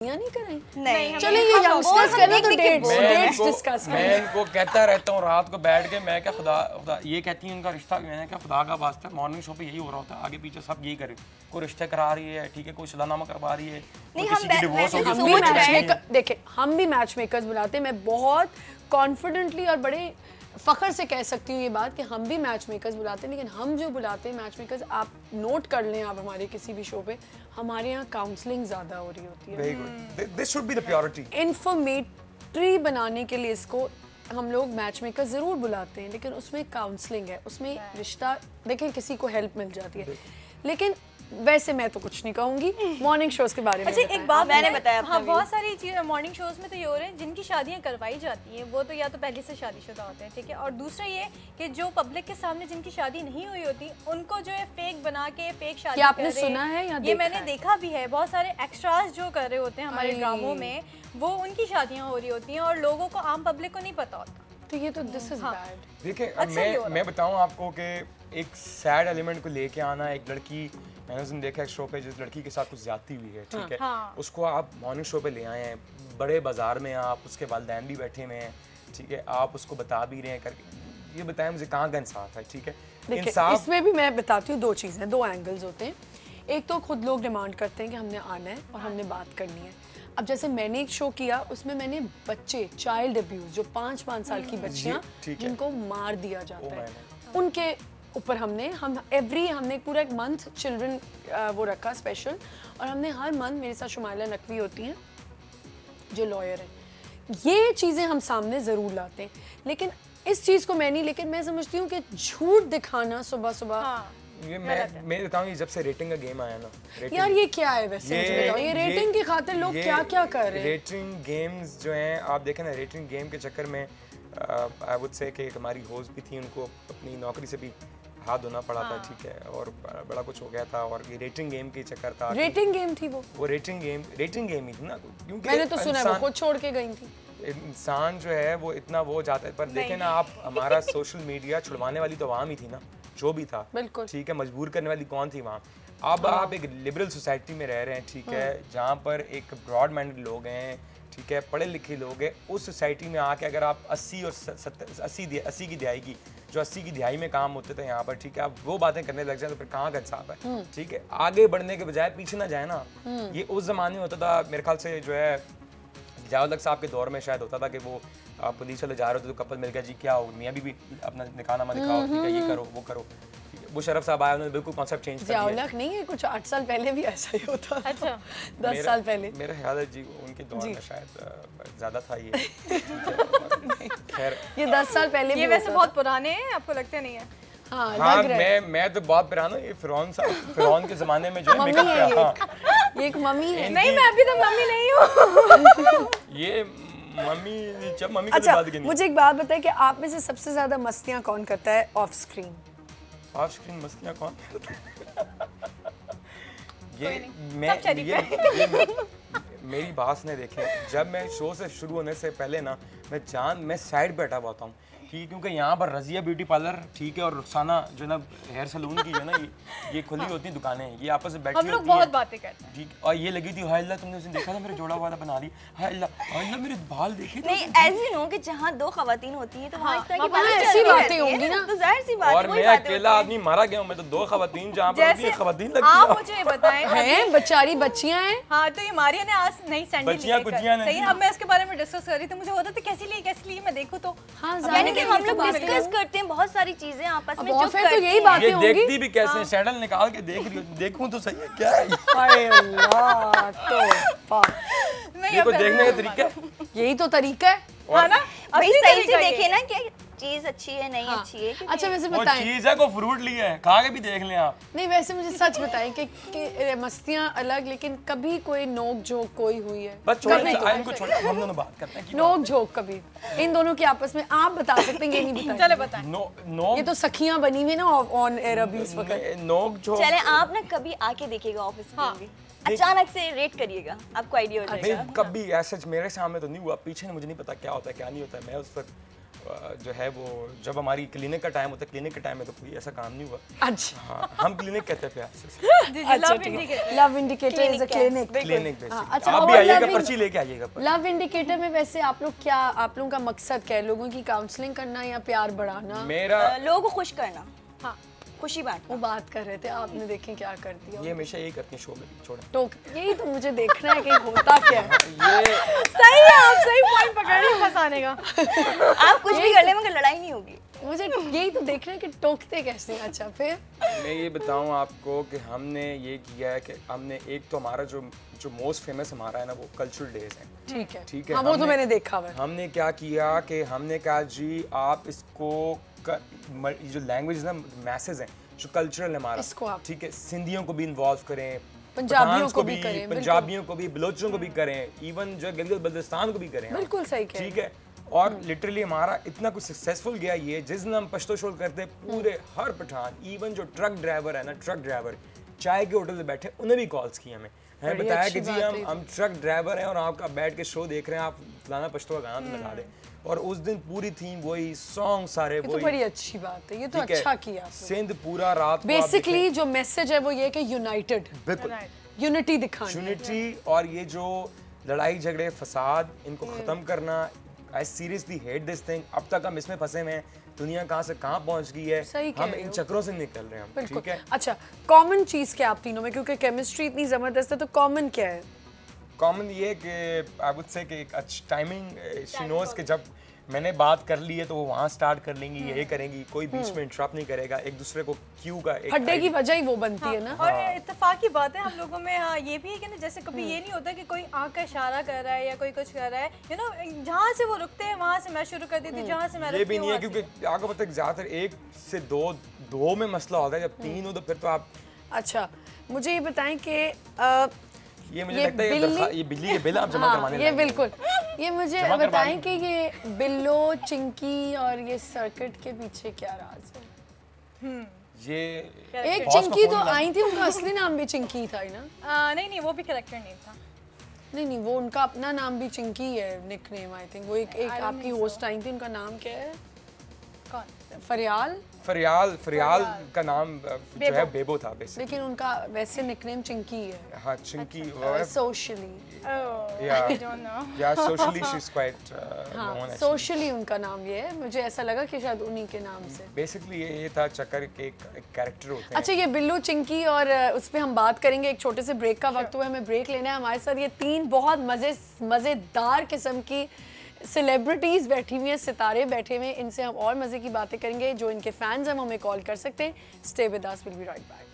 नहीं करें नहीं चलिए ये यंगस्टर्स करना तो डेट्स डिस्कस करें। मैं इनको कहता रहता हूँ रात को बैठ के, मैं क्या खुदा ये कहती हूँ उनका रिश्ता, मैंने क्या खुदा का वास्ता मॉर्निंग शो पे यही हो रहा होता है, आगे पीछे सब यही करे, कोई रिश्ते करा रही है ठीक है, कोई सलानामा करवा रही है, किसी की डिवोर्स हो गई। देखिए हम भी मैच मेकर्स बुलाते हैं, मैं बहुत कॉन्फिडेंटली और बड़े फ़ख्र से कह सकती हूँ ये बात कि हम भी मैच मेकर्स बुलाते हैं, लेकिन हम जो बुलाते हैं मैच मेकर्स, आप नोट कर लें आप हमारे किसी भी शो पे, हमारे यहाँ काउंसलिंग ज़्यादा हो रही होती है। Very good, this should be the purity. Informatory बनाने के लिए इसको हम लोग मैच मेकर ज़रूर बुलाते हैं, लेकिन उसमें काउंसलिंग है, उसमें रिश्ता देखें किसी को हेल्प मिल जाती है। लेकिन वैसे मैं तो कुछ नहीं कहूंगी मॉर्निंग शोज के बारे में। अच्छा एक बात मैंने बताया, हाँ बहुत सारी चीज़ें मॉर्निंग शोज में तो ये हो रहे हैं जिनकी शादियां करवाई जाती हैं वो तो या तो पहले से शादीशुदा होते हैं, ठीक है, और दूसरा ये कि जो पब्लिक के सामने जिनकी शादी नहीं हुई होती उनको जो है फेक बना के फेक शादी आपने सुना है या ये मैंने देखा भी है, बहुत सारे एक्स्ट्रास जो कर रहे होते हैं हमारे ड्रामों में वो उनकी शादियाँ हो रही होती हैं और लोगों को, आम पब्लिक को नहीं पता होता। तो ये तो दिस इज बैड। देखिए मैं बताऊं आपको कि एक सैड एलिमेंट को लेके आना, एक लड़की, मैंने उस दिन देखा एक शो पे जिस लड़की के साथ कुछ ज्यादती हुई है, ठीक है, उसको आप मॉर्निंग शो पे ले आए हैं, बड़े बाजार में आप, उसके वालिदैन भी बैठे हुए हैं, ठीक है, आप उसको बता भी रहे हैं करके, ये बताएं मुझे कहाँ का इंसाफ है, ठीक है। इंसाफ इसमें भी मैं बताती हूँ, दो चीज़ें, दो एंगल्स होते हैं। एक तो खुद लोग डिमांड करते हैं कि हमने आना है और हमने बात करनी है। अब जैसे मैंने एक शो किया, उसमें मैंने बच्चे, चाइल्ड अब्यूज, जो 5-5 साल की बच्चियाँ जिनको मार दिया जाता है, उनके ऊपर हमने पूरा एक मंथ चिल्ड्रन वो रखा स्पेशल, और हमने हर मंथ, मेरे साथ शुमाइला नकवी होती हैं जो लॉयर हैं, ये चीज़ें हम सामने ज़रूर लाते हैं। लेकिन इस चीज़ को मैं नहीं, लेकिन मैं समझती हूँ कि झूठ दिखाना सुबह सुबह, ये मैं बताऊँ, ये जब से रेटिंग का गेम आया ना, यार ये क्या है वैसे, मुझे बताओ, ये रेटिंग की खातिर लोग क्या क्या कर रहे हैं। रेटिंग गेम्स जो हैं, आप देखें ना, रेटिंग गेम के चक्कर में आई वुड से कि हमारी होस्ट भी थी, उनको अपनी नौकरी से भी हाथ धोना पड़ा था, ठीक है, और बड़ा कुछ हो गया था, और ये रेटिंग गेम की चक्कर था। रेटिंग गेम थी वो रेटिंग गेम ही थी ना, क्योंकि मैंने तो सुना है वो खुद छोड़ के गई थी। इंसान जो है वो इतना वो जाता है, पर देखें ना आप, हमारा सोशल मीडिया छुड़वाने वाली तो आवाम ही थी ना, जो भी था, बिल्कुल ठीक है, मजबूर करने वाली कौन थी वहाँ। अब आप एक लिबरल सोसाइटी में रह रहे हैं, ठीक है, जहाँ पर एक ब्रॉड माइंडेड लोग हैं, ठीक है, पढ़े लिखे लोग हैं, उस सोसाइटी में आके अगर आप 80 और 80 की दिहाई की, जो 80 की दिहाई में काम होते थे यहाँ पर, ठीक है, आप वो बातें करने लग जाए तो फिर कहाँ का इंसाफ है, ठीक है। आगे बढ़ने के बजाय पीछे ना जाए ना। ये उस जमाने में होता था, मेरे ख्याल से जो है जावलक साहब के दौर में शायद होता था कि वो पुलिस वाले जा रहे थे तो कपल मिल गया, जी क्या हो, मियाँ बीवी अपना निकाहनामा दिखाओ, ठीक है, ये करो वो करो। वो शरफ साहब आए, उन्होंने बिल्कुल कॉन्सेप्ट चेंज कर दिया। जावलक नहीं है, कुछ 8 साल पहले भी ऐसा ही होता था। अच्छा 10 साल पहले मेरा ख्याल है जी, उनके दौर में शायद ज़्यादा था ये। खैर ये 10 साल पहले ये वैसे बहुत पुराने हैं, आपको लगते नहीं है? हाँ मैं तो बहुत पुराना, ये फिरौन के ज़माने में जो है मेकअप किया। ये एक मम्मी है। नहीं मैं अभी तो मम्मी नहीं हूँ। ये मम्मी, जब मम्मी अच्छा, मुझे एक बात बताए कि आप में से सबसे ज्यादा मस्तियाँ कौन करता है ऑफ स्क्रीन? ऑफ स्क्रीन मस्तियाँ कौन? मेरी बात ने देखें, जब मैं शो से शुरू होने से पहले ना, मैं साइड पे हटा हुआ हूँ, ठीक, क्योंकि यहाँ पर रजिया ब्यूटी पार्लर, ठीक है, और रुखसाना जो है ना हेयर सलून की जो है ना, ये खुली होती हैं दुकानें, ये आपस में बैठी होती हैं, हम लोग बहुत बातें करते हैं, ठीक। और ये लगी थी, हाय अल्लाह, तुमने उसने देखा था मेरे जोड़ा वाला बना रही, हाय अल्लाह मेरे बाल देखे। नहीं ऐसी नो कि जहाँ 2 खवातीन होती हैं तो वहाँ इस तरह की ऐसी बातें होंगी ना, तो जाहिर सी बात है। और मैं अकेला आदमी मारा गया हूँ, मैं तो 2 खवातीन, जहाँ पर खवातीन लगती हैं। आप मुझे बताएं, हैं बेचारी बच्चियाँ हैं। हाँ तो ये मारिया ने आज नहीं सैंडल बच्चियाँ कुचियाँ सही, अब मैं इसके बारे में डिस्कस कर रही थी, मुझे होता था कैसी ली मैं देखूँ तो। हाँ यानी कि हम लोग डिस्कस करते हैं बहुत सारी चीजें आपस में, जो तो यही बातें होंगी। देखती भी कैसे, सैंडल निकाल के देख रही हो, देखूं तो सही है क्या है। हाय अल्लाह, तो ये कोई देखने का तरीका है, यही तो तरीका है, हाँ ना, भाई सही से देखे ना क्या चीज अच्छी है नहीं अच्छी है। अच्छा वैसे बताएं, चीज है को फ्रूट लिया है, खा के भी देख लें आप। नहीं वैसे मुझे सच बताएं कि मस्तियाँ अलग, लेकिन कभी कोई नोक झोंक कोई हुई है? बस इनको छोड़, हम दोनों बात करते हैं। नोक झोंक कभी इन दोनों की आपस में आप बता सकते हैं, ये नहीं बताएं? चले बताएं। ये तो सखियां बनी हुई ना ऑन एयर अभी इस वक्त। नोक झोंक चले आप ना कभी आके देखिएगा ऑफिस में भी, अचानक से रेट करिएगा, आपको आइडिया हो जाएगा। कभी ऐसा मेरे सामने तो नहीं हुआ, पीछे मुझे नहीं पता क्या होता है क्या नहीं होता है, मैं उस वक्त जो है वो जब हमारी क्लिनिक का टाइम होता है, क्लिनिक के टाइम में तो कोई ऐसा काम नहीं हुआ। अच्छा हाँ, हम क्लिनिक कहते हैं प्यार से। Love indicator is a clinic. Clinic अच्छा, आप भी आइएगा, पर्ची लेके आइएगा। लव इंडिकेटर में वैसे आप लोगों का मकसद क्या है? लोगों की काउंसलिंग करना या प्यार बढ़ाना? मेरा लोगों को खुश करना, हाँ खुशी बांटना। वो बात कर रहे थे, आपने देखें क्या कर दिया। ये हमेशा यही करती हैं शो में, छोड़ा टोक, यही तो मुझे देखना है कि होता क्या है। ये सही है, आप सही पॉइंट पकड़ रहे हैं फंसाने का। आप कुछ भी कर ले मगर लड़ाई नहीं होगी। मुझे यही तो देखना है कि टोकते कैसे हैं। अच्छा फिर मैं ये बताऊं आपको कि हमने ये किया है कि हमने एक तो हमारा जो मोस्ट फेमस हमारा है ना, वो कल्चरल डेज है। ठीक है हाँ, वो तो मैंने देखा हुआ है। हमने क्या किया कि हमने कहा जी आप इसको जो लैंग्वेज ना मैसेज हैं, जो कल्चरल है हमारा, इसको आप ठीक है, सिंधियों को भी इन्वॉल्व करें, पंजाबियों को भी करें, पंजाबियों को भी, बलोचियों को भी करें, इवन जो गिलगित बल्तिस्तान को भी करें। बिल्कुल सही कह ठीक है। और लिटरली हमारा इतना कुछ सक्सेसफुल गया ये, जिस दिन हम पश्तो शोल करते पूरे हर पठान, इवन जो ट्रक ड्राइवर है ना, ट्रक ड्राइवर चाय के होटल में बैठे, उन्हें भी कॉल्स की हमें बताया कि जी हम ट्रक ड्राइवर हैं और आपका बैठ के शो देख रहे हैं, आप फलाना पश्तो का गाना लगा दें। और उस दिन पूरी थीम वही, सॉन्ग सारे वही। तो बड़ी अच्छी बात है, ये तो अच्छा किया आपने। सिंध पूरा रात बेसिकली जो मैसेज है वो ये कि यूनाइटेड, बिल्कुल यूनिटी दिखाना, यूनिटी, और ये जो लड़ाई झगड़े फसाद, इनको खत्म करना। I seriously hate this thing. अब तक हम इसमें फंसे हुए हैं, दुनिया कहाँ से कहाँ पहुंच गई है, हम इन चक्रों से निकल रहे हैं। ठीक है। अच्छा, कॉमन चीज क्या आप तीनों में, क्योंकि केमिस्ट्री इतनी जबरदस्त है, तो कॉमन क्या है? कॉमन ये कि आई वुड से कि एक अच्छी टाइमिंग, शी नोज कि जब मैंने बात कर ली है तो वो वहाँ स्टार्ट कर लेंगी, ये करेंगी, कोई बीच में इंटरप्ट नहीं करेगा, एक दूसरे को क्यों का एक हड्डे की वजह ही वो बनती है ना। और इत्तेफाक की बात है हम लोगों में, हाँ ये भी है कि ना, जैसे कभी ये नहीं होता कि कोई आंख का इशारा कर रहा है या कोई कुछ कर रहा है, यू नो, जहाँ से वो रुकते हैं वहाँ से मैं शुरू कर देती हूँ, जहाँ से मैं ये भी नहीं है, क्योंकि आपको पता है ज्यादातर एक से दो में मसला होता है, जब तीन हो तो फिर तो आप। अच्छा, मुझे ये बताएं कि ये मुझे लगता है ये बिजली के बिल आप जमा करवाने ये बिल्कुल, ये मुझे बताएं कि ये बिल्लो, चिंकी और ये सर्किट के पीछे क्या राज है? ये एक चिंकी तो आई थी, उनका असली नाम भी चिंकी था ना? नहीं वो भी करेक्टर नहीं था। नहीं, वो उनका अपना नाम भी चिंकी है, निकनेम आई थिंक। वो एक आपकी होस्ट आई थी, उनका नाम क्या है? कौन? फरियाल का नाम जो है बेबो था बेसिकली, लेकिन उनका वैसे निकनेम चिंकी है। हाँ, चिंकी सोशली, या socially she is quite known. Socially उनका नाम ये है, मुझे ऐसा लगा कि शायद उन्हीं के नाम से। बेसिकली ये था चक्कर के एक कैरेक्टर होते हैं। अच्छा, ये बिल्लू, चिंकी और उस पे हम बात करेंगे। एक छोटे से ब्रेक का वक्त हुआ है, हमें ब्रेक लेना है। हमारे साथ ये तीन बहुत मजेदार किस्म की सेलिब्रिटीज बैठी हुई हैं, सितारे बैठे हुए हैं, इनसे हम और मजे की बातें करेंगे। जो इनके फैंस हैं वो हमें कॉल कर सकते हैं। Stay with us, will be right back.